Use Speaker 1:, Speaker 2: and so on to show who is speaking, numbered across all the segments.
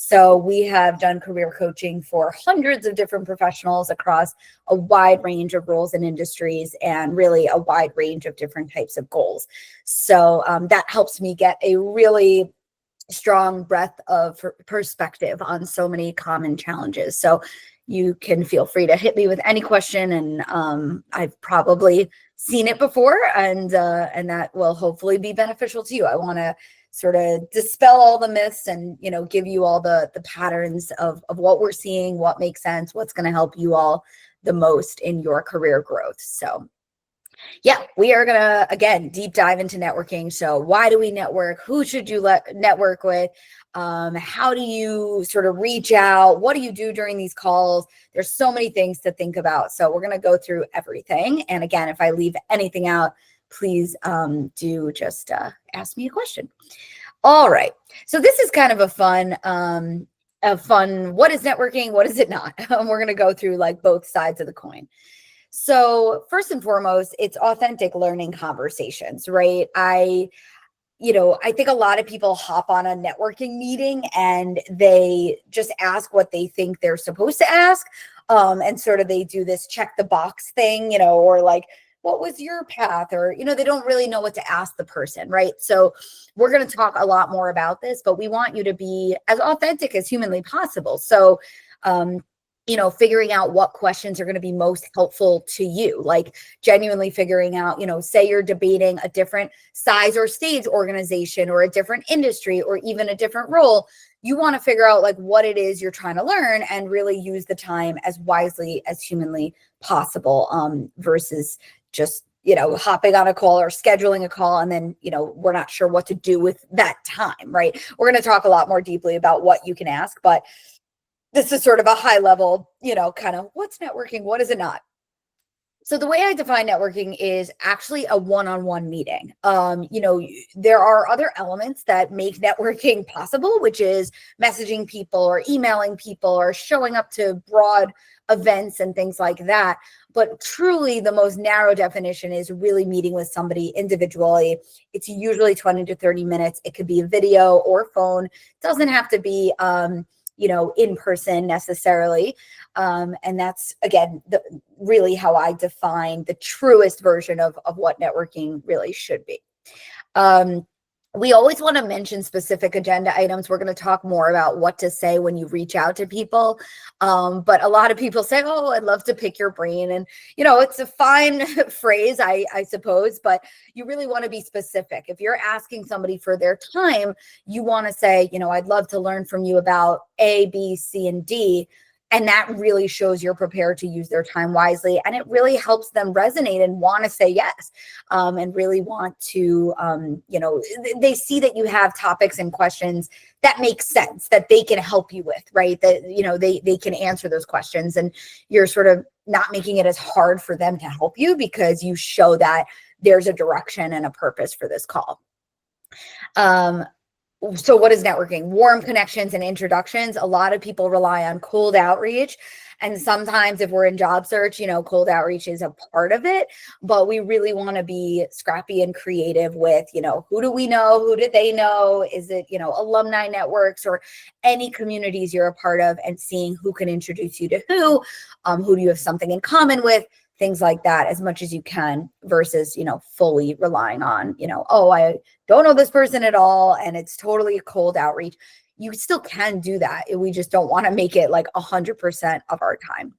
Speaker 1: So we have done career coaching for hundreds of different professionals across a wide range of roles and industries, and really a wide range of different types of goals. So that helps me get a really strong breadth of perspective on so many common challenges. So you can feel free to hit me with any question, and I've probably seen it before, and that will hopefully be beneficial to you. I want to sort of dispel all the myths and, give you all the patterns of what we're seeing, what makes sense, what's going to help you all the most in your career growth. So yeah, we are going to, again, deep dive into networking. So why do we network? Who should you network with? How do you sort of reach out? What do you do during these calls? There's so many things to think about. So we're going to go through everything. And again, if I leave anything out, please do just ask me a question. All right. So this is kind of a fun, what is networking? What is it not? We're going to go through like both sides of the coin. So first and foremost, it's authentic learning conversations, right? I think a lot of people hop on a networking meeting and they just ask what they think they're supposed to ask. And sort of they do this check the box thing, or like, what was your path? Or, they don't really know what to ask the person, right? So we're going to talk a lot more about this, but we want you to be as authentic as humanly possible. So, figuring out what questions are going to be most helpful to you, like genuinely figuring out, say you're debating a different size or stage organization or a different industry or even a different role, you want to figure out like what it is you're trying to learn and really use the time as wisely as humanly possible, versus just, hopping on a call or scheduling a call and then, we're not sure what to do with that time, right? We're going to talk a lot more deeply about what you can ask, but this is sort of a high level, kind of what's networking, what is it not? So the way I define networking is actually a one-on-one meeting. There are other elements that make networking possible, which is messaging people or emailing people or showing up to broad events and things like that. But truly the most narrow definition is really meeting with somebody individually. It's usually 20 to 30 minutes. It could be a video or phone. It doesn't have to be, in person necessarily. And that's, again, really how I define the truest version of what networking really should be. We always want to mention specific agenda items. We're going to talk more about what to say when you reach out to people. But a lot of people say, oh, I'd love to pick your brain. And, it's a fine phrase, I suppose, but you really want to be specific. If you're asking somebody for their time, you want to say, I'd love to learn from you about A, B, C, and D. And that really shows you're prepared to use their time wisely. And it really helps them resonate and want to say yes, and really want to, they see that you have topics and questions that make sense, that they can help you with, right? That, they can answer those questions, and you're sort of not making it as hard for them to help you because you show that there's a direction and a purpose for this call. So what is networking? Warm connections and introductions. A lot of people rely on cold outreach. And sometimes if we're in job search, cold outreach is a part of it, but we really want to be scrappy and creative with, who do we know? Who did they know? Is it, alumni networks or any communities you're a part of, and seeing who can introduce you to who do you have something in common with, things like that, as much as you can, versus, fully relying on, oh, I don't know this person at all, and it's totally a cold outreach. You still can do that. We just don't want to make it like 100% of our time.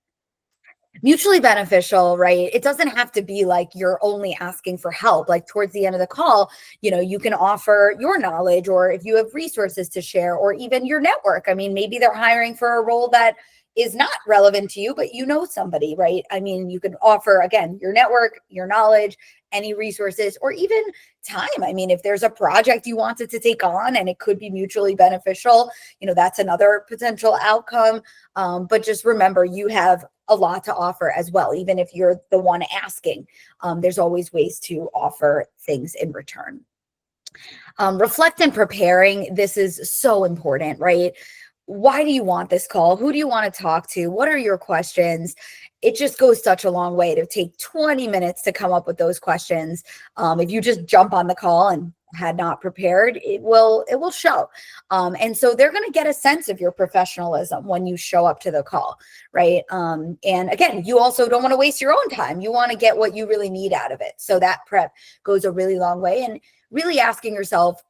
Speaker 1: Mutually beneficial, right? It doesn't have to be like you're only asking for help. Like towards the end of the call, you can offer your knowledge, or if you have resources to share, or even your network. I mean, maybe they're hiring for a role that is not relevant to you, but somebody, right? I mean, you can offer, again, your network, your knowledge, any resources, or even time. I mean, if there's a project you wanted to take on and it could be mutually beneficial, that's another potential outcome. But just remember, you have a lot to offer as well. Even if you're the one asking, there's always ways to offer things in return. Reflect and preparing. This is so important, right? Why do you want this call? Who do you want to talk to? What are your questions? It just goes such a long way to take 20 minutes to come up with those questions. If you just jump on the call and had not prepared, it will show. And so they're going to get a sense of your professionalism when you show up to the call, right? And again, you also don't want to waste your own time. You want to get what you really need out of it. So that prep goes a really long way, and really asking yourself,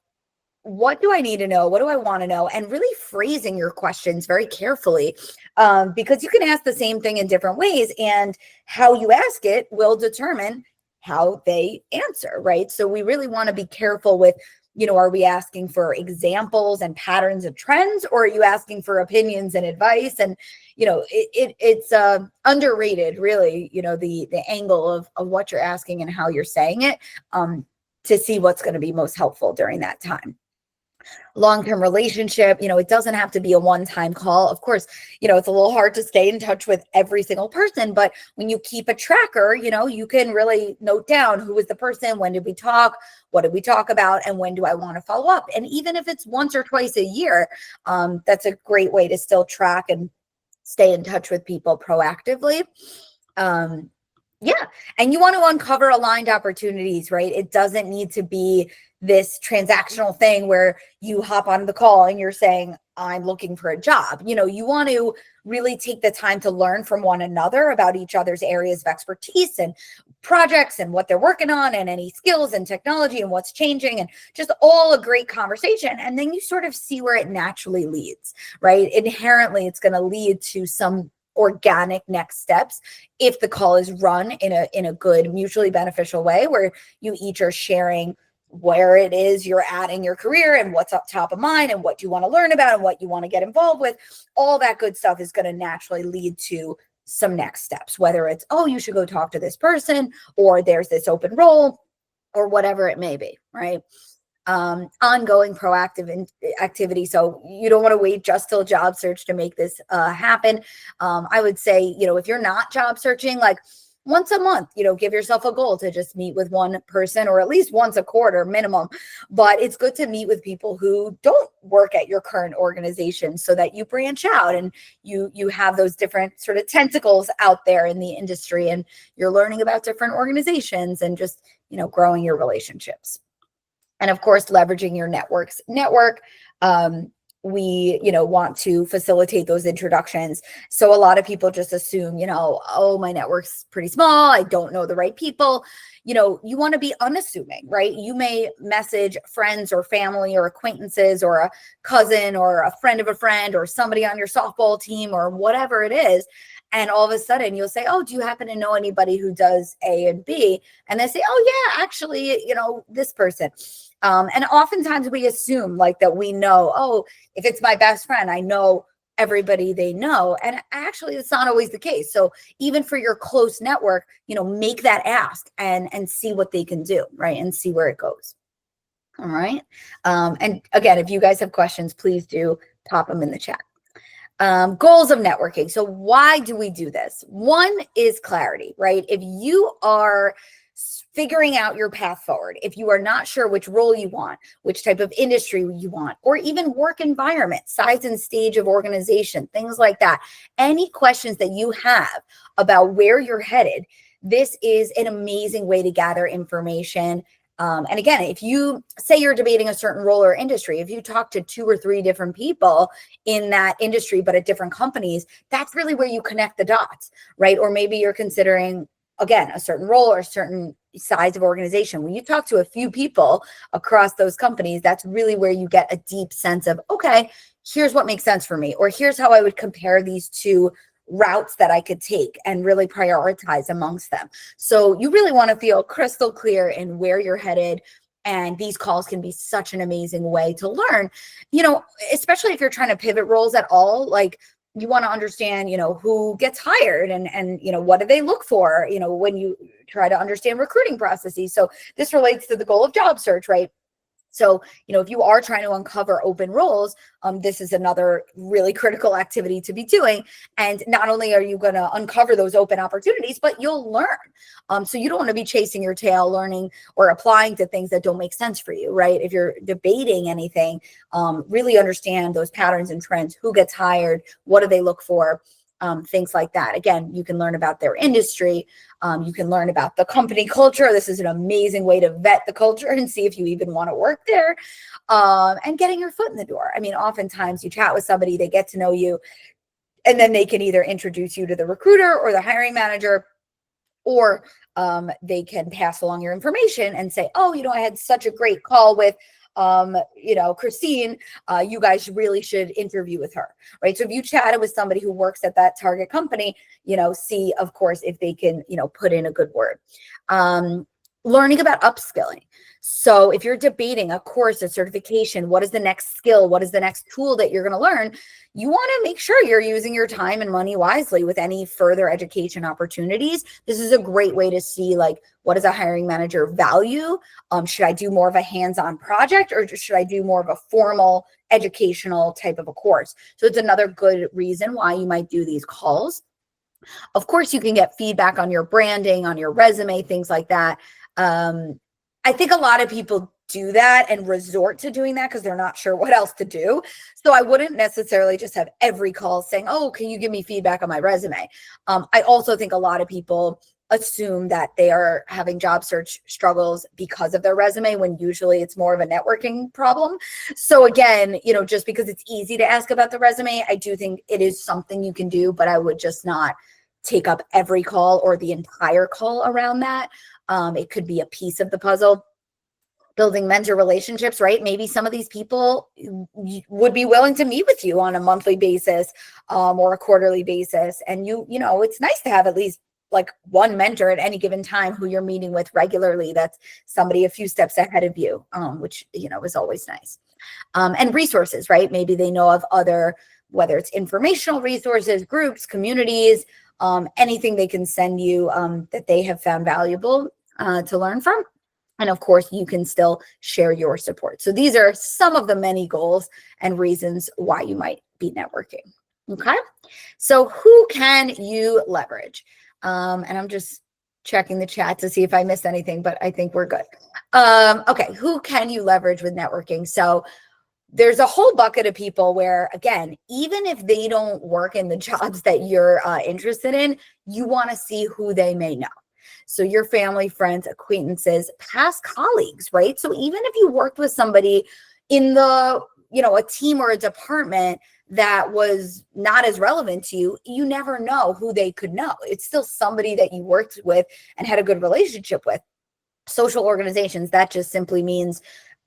Speaker 1: what do I need to know? What do I want to know? And really phrasing your questions very carefully, because you can ask the same thing in different ways, and how you ask it will determine how they answer, right? So we really want to be careful with, are we asking for examples and patterns and trends, or are you asking for opinions and advice? And, it's underrated, really, the angle of what you're asking and how you're saying it, to see what's going to be most helpful during that time. Long-term relationship, it doesn't have to be a one-time call. Of course, it's a little hard to stay in touch with every single person, but when you keep a tracker, you can really note down who was the person, when did we talk, what did we talk about, and when do I want to follow up? And even if it's once or twice a year, that's a great way to still track and stay in touch with people proactively. Yeah. And you want to uncover aligned opportunities, right? It doesn't need to be this transactional thing where you hop on the call and you're saying, I'm looking for a job. You want to really take the time to learn from one another about each other's areas of expertise and projects and what they're working on, and any skills and technology and what's changing, and just all a great conversation. And then you sort of see where it naturally leads, right? Inherently, it's going to lead to some organic next steps if the call is run in a good, mutually beneficial way, where you each are sharing where it is you're at in your career, and what's up top of mind, and what you want to learn about, and what you want to get involved with. All that good stuff is going to naturally lead to some next steps, whether it's, oh, you should go talk to this person, or there's this open role, or whatever it may be, right? Ongoing proactive activity. So you don't want to wait just till job search to make this happen. I would say, if you're not job searching, like once a month, give yourself a goal to just meet with one person, or at least once a quarter minimum. But it's good to meet with people who don't work at your current organization, so that you branch out and you have those different sort of tentacles out there in the industry, and you're learning about different organizations, and just, growing your relationships. And of course, leveraging your network. We, want to facilitate those introductions. So a lot of people just assume, oh, my network's pretty small, I don't know the right people. You want to be unassuming, right? You may message friends or family or acquaintances, or a cousin or a friend of a friend, or somebody on your softball team, or whatever it is. And all of a sudden you'll say, oh, do you happen to know anybody who does A and B? And they say, oh yeah, actually, this person. And oftentimes we assume that we know, oh, if it's my best friend, I know everybody they know. And actually it's not always the case. So even for your close network, make that ask and see what they can do, right? And see where it goes. All right. And again, if you guys have questions, please do pop them in the chat. Goals of networking. So why do we do this? One is clarity, right? If you are figuring out your path forward, if you are not sure which role you want, which type of industry you want, or even work environment, size and stage of organization, things like that, any questions that you have about where you're headed, this is an amazing way to gather information. And again, if you say you're debating a certain role or industry, if you talk to 2 or 3 different people in that industry, but at different companies, that's really where you connect the dots, right? Or maybe you're considering, again, a certain role or a certain size of organization. When you talk to a few people across those companies, that's really where you get a deep sense of, okay, here's what makes sense for me, or here's how I would compare these 2 routes that I could take and really prioritize amongst them. So you really want to feel crystal clear in where you're headed. And these calls can be such an amazing way to learn, especially if you're trying to pivot roles at all. Like, you want to understand, who gets hired and what do they look for, when you try to understand recruiting processes. So this relates to the goal of job search, right? So, if you are trying to uncover open roles, this is another really critical activity to be doing. And not only are you going to uncover those open opportunities, but you'll learn. So you don't want to be chasing your tail, learning or applying to things that don't make sense for you, right? If you're debating anything, really understand those patterns and trends, who gets hired, what do they look for? things like that. Again, you can learn about their industry. You can learn about the company culture. This is an amazing way to vet the culture and see if you even want to work there, and getting your foot in the door. I mean, oftentimes you chat with somebody, they get to know you, and then they can either introduce you to the recruiter or the hiring manager, or they can pass along your information and say, oh, I had such a great call with Christine, you guys really should interview with her, right? So if you chatted with somebody who works at that target company, see, of course, if they can, put in a good word. Learning about upskilling. So if you're debating a course, a certification, what is the next skill? What is the next tool that you're going to learn? You want to make sure you're using your time and money wisely with any further education opportunities. This is a great way to see, like, what does a hiring manager value? Should I do more of a hands-on project, or should I do more of a formal educational type of a course? So it's another good reason why you might do these calls. Of course, you can get feedback on your branding, on your resume, things like that. I think a lot of people do that and resort to doing that because they're not sure what else to do. So I wouldn't necessarily just have every call saying, oh, can you give me feedback on my resume? I also think a lot of people assume that they are having job search struggles because of their resume, when usually it's more of a networking problem. So again, just because it's easy to ask about the resume, I do think it is something you can do, but I would just not take up every call or the entire call around that. It could be a piece of the puzzle. Building mentor relationships, right? Maybe some of these people would be willing to meet with you on a monthly basis, or a quarterly basis. And it's nice to have at least like one mentor at any given time who you're meeting with regularly. That's somebody a few steps ahead of you, which, is always nice. And resources, right? Maybe they know of other, whether it's informational resources, groups, communities, anything they can send you that they have found valuable to learn from. And of course, you can still share your support. So these are some of the many goals and reasons why you might be networking. Okay. So who can you leverage? And I'm just checking the chat to see if I missed anything, but I think we're good. Okay. Who can you leverage with networking? So there's a whole bucket of people where, again, even if they don't work in the jobs that you're interested in, you want to see who they may know. So your family, friends, acquaintances, past colleagues, right? So even if you worked with somebody in the, a team or a department that was not as relevant to you, you never know who they could know. It's still somebody that you worked with and had a good relationship with. Social organizations, that just simply means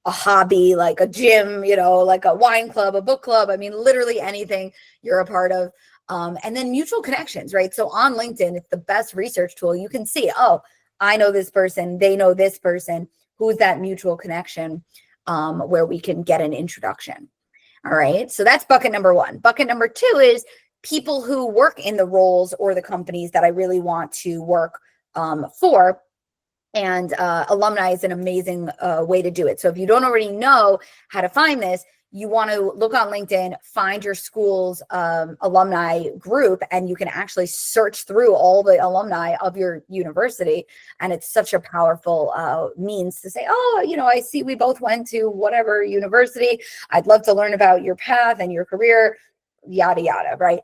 Speaker 1: a hobby, like a gym, like a wine club, a book club. I mean, literally anything you're a part of. And then mutual connections, right? So on LinkedIn, it's the best research tool. You can see, oh, I know this person, they know this person. Who's that mutual connection where we can get an introduction? All right. So that's bucket number one. Bucket number two is people who work in the roles or the companies that I really want to work for. And alumni is an amazing way to do it. So if you don't already know how to find this, you want to look on LinkedIn, find your school's alumni group, and you can actually search through all the alumni of your university. And it's such a powerful means to say, oh, I see we both went to whatever university. I'd love to learn about your path and your career, yada, yada, right?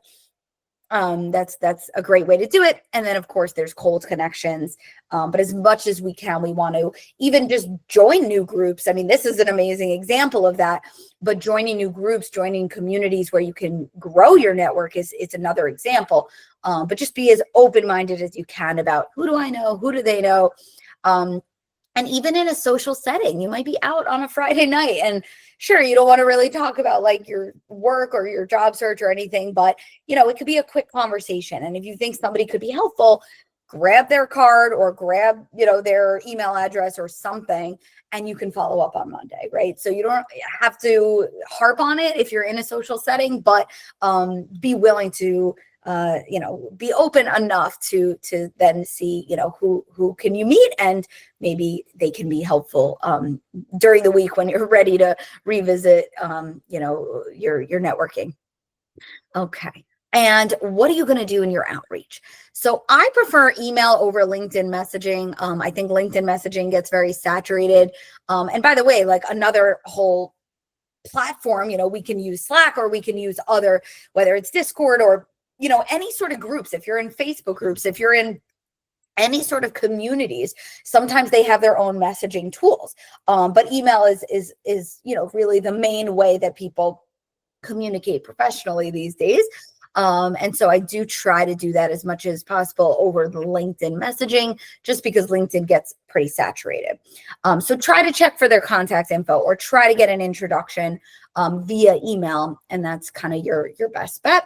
Speaker 1: That's a great way to do it. And then of course there's cold connections. But as much as we can, we want to even just join new groups. I mean, this is an amazing example of that, but joining new groups, joining communities where you can grow your network is another example. But just be as open-minded as you can about who do I know? Who do they know? And even in a social setting, you might be out on a Friday night and sure, you don't want to really talk about like your work or your job search or anything, but it could be a quick conversation. And if you think somebody could be helpful, grab their card or grab, their email address or something, and you can follow up on Monday, right? So you don't have to harp on it if you're in a social setting, but be willing to be open enough to then see, who can you meet, and maybe they can be helpful during the week when you're ready to revisit, your networking. Okay. And what are you going to do in your outreach? So I prefer email over LinkedIn messaging. I think LinkedIn messaging gets very saturated. And by the way, like another whole platform, we can use Slack or we can use other, whether it's Discord or any sort of groups, if you're in Facebook groups, if you're in any sort of communities, sometimes they have their own messaging tools. But email is really the main way that people communicate professionally these days. And so I do try to do that as much as possible over the LinkedIn messaging, just because LinkedIn gets pretty saturated. So try to check for their contact info, or try to get an introduction via email, and that's kind of your best bet.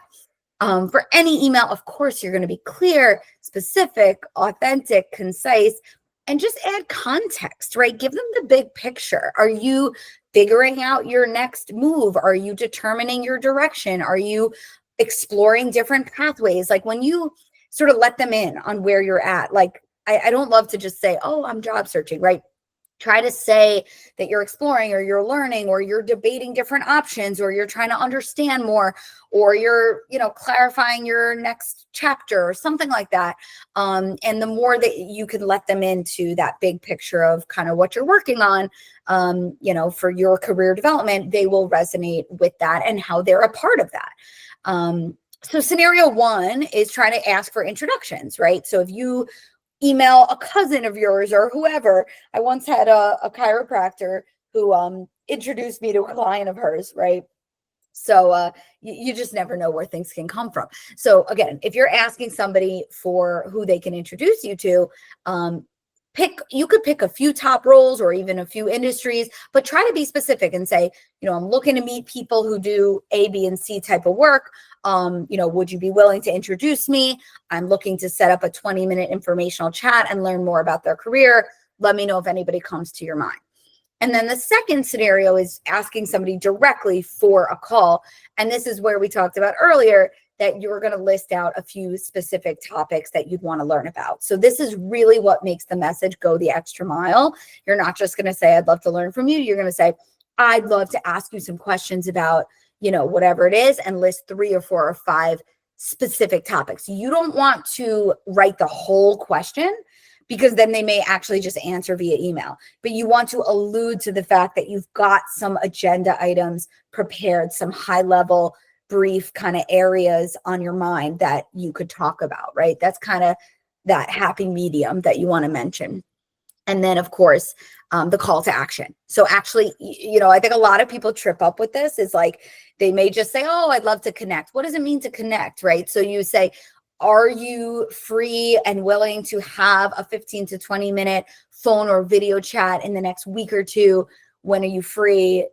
Speaker 1: For any email, of course, you're going to be clear, specific, authentic, concise, and just add context, right? Give them the big picture. Are you figuring out your next move? Are you determining your direction? Are you exploring different pathways? Like, when you sort of let them in on where you're at, like, I don't love to just say, oh, I'm job searching, right? Try to say that you're exploring, or you're learning, or you're debating different options, or you're trying to understand more, or you're, clarifying your next chapter or something like that. And the more that you can let them into that big picture of kind of what you're working on, for your career development, they will resonate with that and how they're a part of that. So scenario one is trying to ask for introductions, right? So if you email a cousin of yours or whoever. I once had a chiropractor who introduced me to a client of hers, right? So you just never know where things can come from. So again, if you're asking somebody for who they can introduce you to, you could pick a few top roles or even a few industries, but try to be specific and say, I'm looking to meet people who do A, B, and C type of work. Would you be willing to introduce me? I'm looking to set up a 20-minute informational chat and learn more about their career. Let me know if anybody comes to your mind. And then the second scenario is asking somebody directly for a call. And this is where we talked about earlier that you're going to list out a few specific topics that you'd want to learn about. So this is really what makes the message go the extra mile. You're not just going to say, I'd love to learn from you. You're going to say, I'd love to ask you some questions about, whatever it is, and list 3 or 4 or 5 specific topics. You don't want to write the whole question, because then they may actually just answer via email. But you want to allude to the fact that you've got some agenda items prepared, some high level, brief kind of areas on your mind that you could talk about, right? That's kind of that happy medium that you want to mention. And then, of course, the call to action. So actually, I think a lot of people trip up with this. Is like, they may just say, oh, I'd love to connect. What does it mean to connect, right? So you say, are you free and willing to have a 15 to 20 minute phone or video chat in the next week or two? When are you free?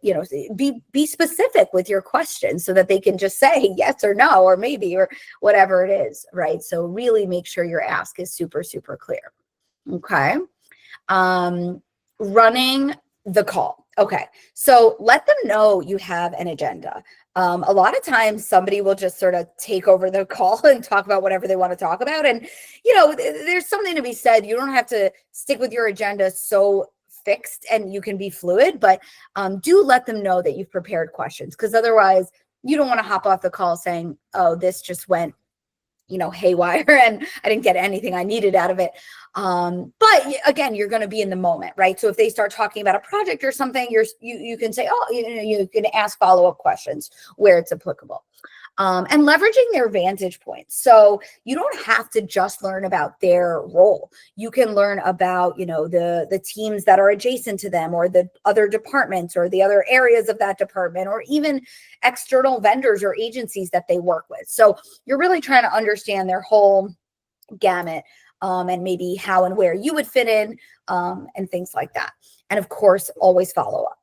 Speaker 1: Be specific with your questions so that they can just say yes or no, or maybe, or whatever it is, right? So really make sure your ask is super, super clear. Okay. Running the call. Okay. So let them know you have an agenda. A lot of times somebody will just sort of take over the call and talk about whatever they want to talk about. And, there's something to be said. You don't have to stick with your agenda so fixed, and you can be fluid, but do let them know that you've prepared questions, because otherwise you don't want to hop off the call saying, oh, this just went haywire and I didn't get anything I needed out of it. But again, you're going to be in the moment, right? So if they start talking about a project or something, you can say, oh, you can ask follow-up questions where it's applicable. And leveraging their vantage points. So you don't have to just learn about their role. You can learn about, the teams that are adjacent to them, or the other departments, or the other areas of that department, or even external vendors or agencies that they work with. So you're really trying to understand their whole gamut, and maybe how and where you would fit in, and things like that. And of course, always follow up.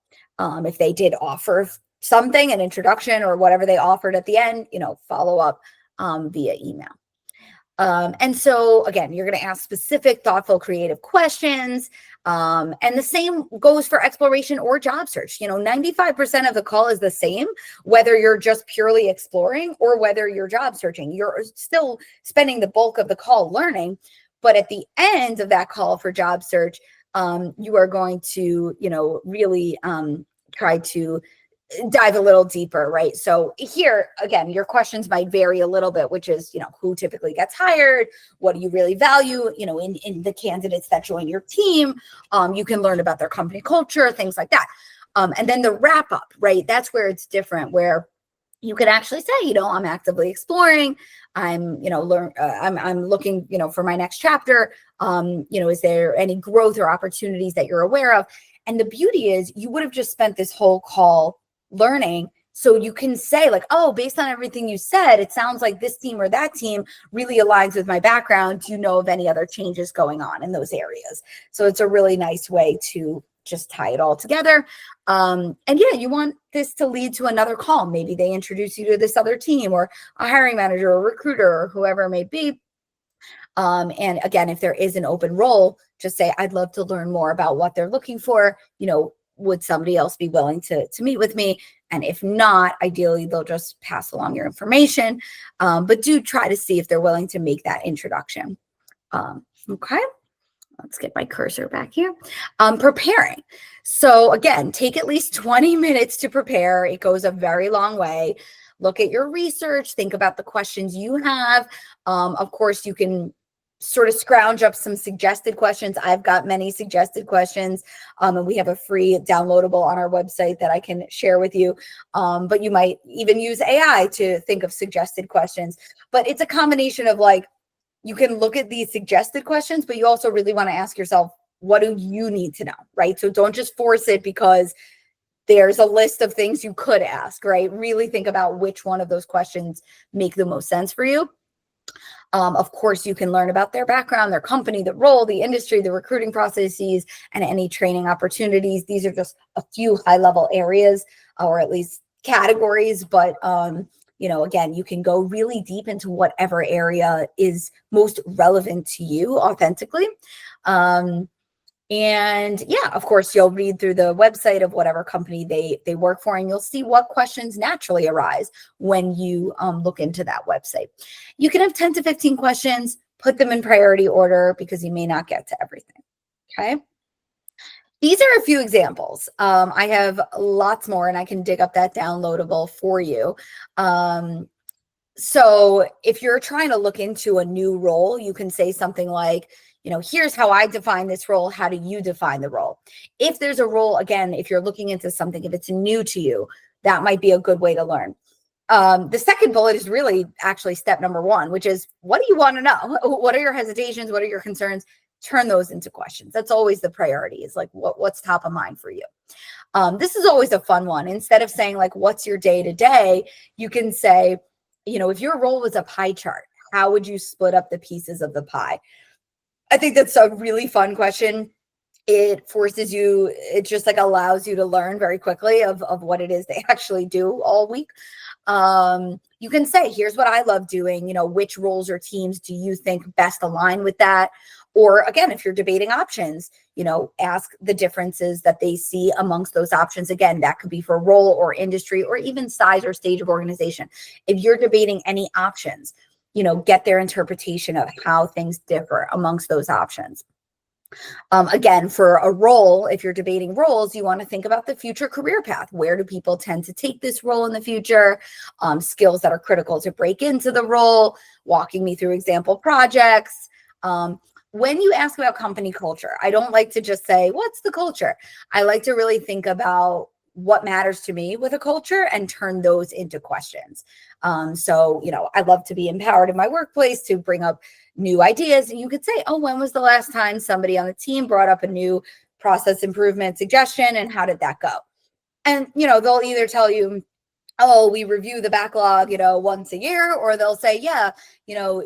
Speaker 1: If they did offer something, an introduction or whatever they offered at the end, follow up via email. And so again, you're going to ask specific, thoughtful, creative questions. And the same goes for exploration or job search. 95% of the call is the same, whether you're just purely exploring or whether you're job searching. You're still spending the bulk of the call learning. But at the end of that call for job search, you are going to, really try to dive a little deeper, right? So here, again, your questions might vary a little bit, which is, who typically gets hired? What do you really value, in the candidates that join your team? You can learn about their company culture, things like that. And then the wrap up, right? That's where it's different, where you could actually say, I'm actively exploring. I'm, I'm looking, for my next chapter. Is there any growth or opportunities that you're aware of? And the beauty is you would have just spent this whole call learning. So you can say like, oh, based on everything you said, it sounds like this team or that team really aligns with my background. Do you know of any other changes going on in those areas? So it's a really nice way to just tie it all together. And yeah, you want this to lead to another call. Maybe they introduce you to this other team or a hiring manager or recruiter or whoever it may be. And again, if there is an open role, just say, I'd love to learn more about what they're looking for. Would somebody else be willing to meet with me? And if not, ideally, they'll just pass along your information. But do try to see if they're willing to make that introduction. Okay. Let's get my cursor back here. Preparing. So again, take at least 20 minutes to prepare. It goes a very long way. Look at your research. Think about the questions you have. Of course, you can sort of scrounge up some suggested questions. I've got many suggested questions, and we have a free downloadable on our website that I can share with you. But you might even use AI to think of suggested questions. But it's a combination of like, you can look at these suggested questions, but you also really want to ask yourself, what do you need to know, right? So don't just force it because there's a list of things you could ask, right? Really think about which one of those questions make the most sense for you. Of course, you can learn about their background, their company, the role, the industry, the recruiting processes, and any training opportunities. These are just a few high-level areas, or at least categories, but again, you can go really deep into whatever area is most relevant to you authentically. And yeah, of course, you'll read through the website of whatever company they work for, and you'll see what questions naturally arise when you look into that website. You can have 10 to 15 questions, put them in priority order because you may not get to everything. Okay. These are a few examples. I have lots more, and I can dig up that downloadable for you. So if you're trying to look into a new role, you can say something like, here's how I define this role. How do you define the role? If there's a role, again, if you're looking into something, if it's new to you, that might be a good way to learn. The second bullet is really actually step number one, which is, what do you want to know? What are your hesitations? What are your concerns? Turn those into questions. That's always the priority, is like, what's top of mind for you? This is always a fun one. Instead of saying like, what's your day to day, you can say, if your role was a pie chart, how would you split up the pieces of the pie? I think that's a really fun question. It forces you, it just like allows you to learn very quickly of what it is they actually do all week. You can say, here's what I love doing, which roles or teams do you think best align with that? Or again, if you're debating options, ask the differences that they see amongst those options. Again, that could be for role or industry or even size or stage of organization. If you're debating any options, get their interpretation of how things differ amongst those options. Again, for a role, if you're debating roles, you want to think about the future career path. Where do people tend to take this role in the future? Skills that are critical to break into the role, walking me through example projects. When you ask about company culture, I don't like to just say, what's the culture? I like to really think about what matters to me with a culture and turn those into questions. So, I love to be empowered in my workplace to bring up new ideas. And you could say, oh, when was the last time somebody on the team brought up a new process improvement suggestion, and how did that go? And, they'll either tell you, oh, we review the backlog, once a year, or they'll say, yeah,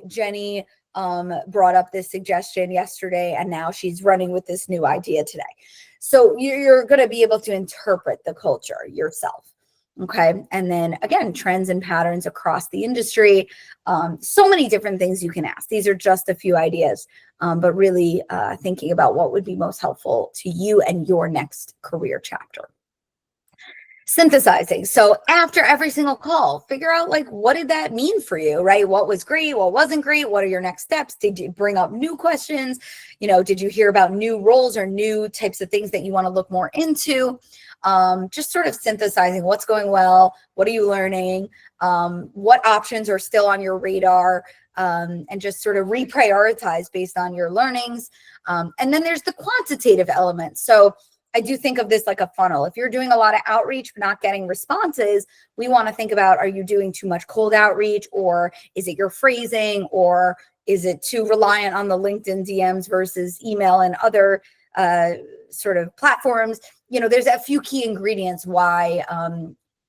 Speaker 1: Jenny brought up this suggestion yesterday, and now she's running with this new idea today. So you're going to be able to interpret the culture yourself. Okay. And then again, trends and patterns across the industry. So many different things you can ask. These are just a few ideas, but really thinking about what would be most helpful to you and your next career chapter. Synthesizing. So after every single call, figure out like, what did that mean for you, right? What was great? What wasn't great? What are your next steps? Did you bring up new questions? Did you hear about new roles or new types of things that you want to look more into? Just sort of synthesizing what's going well. What are you learning? What options are still on your radar? And just sort of reprioritize based on your learnings. And then there's the quantitative element. So I do think of this like a funnel. If you're doing a lot of outreach but not getting responses, we want to think about, are you doing too much cold outreach, or is it your phrasing, or is it too reliant on the LinkedIn DMs versus email and other sort of platforms? There's a few key ingredients why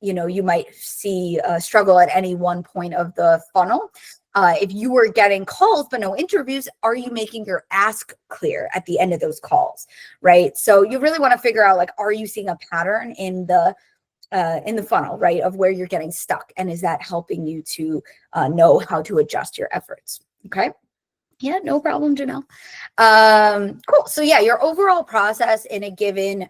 Speaker 1: you might see a struggle at any one point of the funnel. If you were getting calls but no interviews, are you making your ask clear at the end of those calls, right? So you really want to figure out, like, are you seeing a pattern in the funnel, right, of where you're getting stuck, and is that helping you to know how to adjust your efforts? Okay. Yeah, no problem, Janelle. Cool. So yeah, your overall process in a given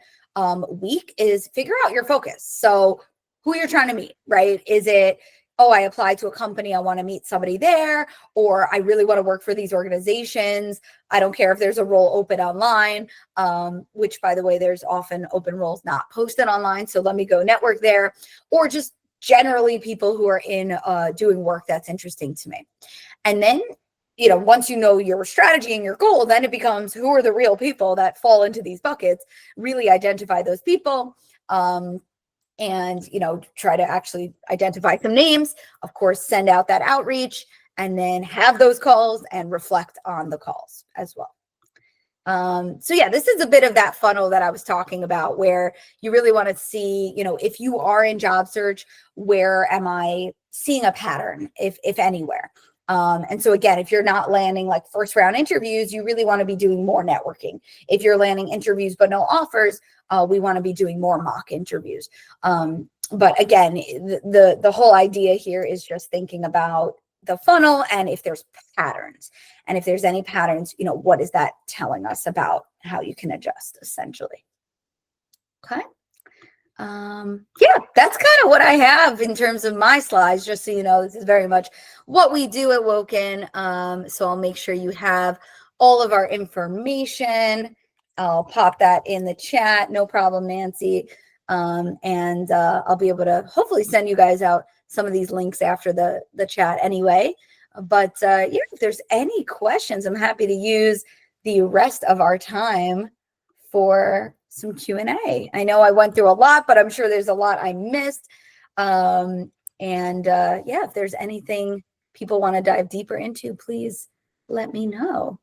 Speaker 1: week is figure out your focus. So who you're trying to meet, right? Is it, oh, I applied to a company, I want to meet somebody there, or I really want to work for these organizations. I don't care if there's a role open online, which, by the way, there's often open roles not posted online. So let me go network there, or just generally people who are in doing work that's interesting to me. And then, once you know your strategy and your goal, then it becomes, who are the real people that fall into these buckets? Really identify those people. And try to actually identify some names, of course, send out that outreach, and then have those calls and reflect on the calls as well. So yeah, this is a bit of that funnel that I was talking about, where you really want to see, if you are in job search, where am I seeing a pattern, if anywhere? And so again, if you're not landing like first round interviews, you really want to be doing more networking. If you're landing interviews but no offers, we want to be doing more mock interviews. But again, the whole idea here is just thinking about the funnel, and if there's patterns, and if there's any patterns, what is that telling us about how you can adjust, essentially? Okay. Yeah, that's kind of what I have in terms of my slides, just so you know, this is very much what we do at WOKEN. So I'll make sure you have all of our information. I'll pop that in the chat. No problem, Nancy. And I'll be able to hopefully send you guys out some of these links after the chat anyway. But yeah, if there's any questions, I'm happy to use the rest of our time for some Q&A. I know I went through a lot, but I'm sure there's a lot I missed. Yeah, if there's anything people want to dive deeper into, please let me know.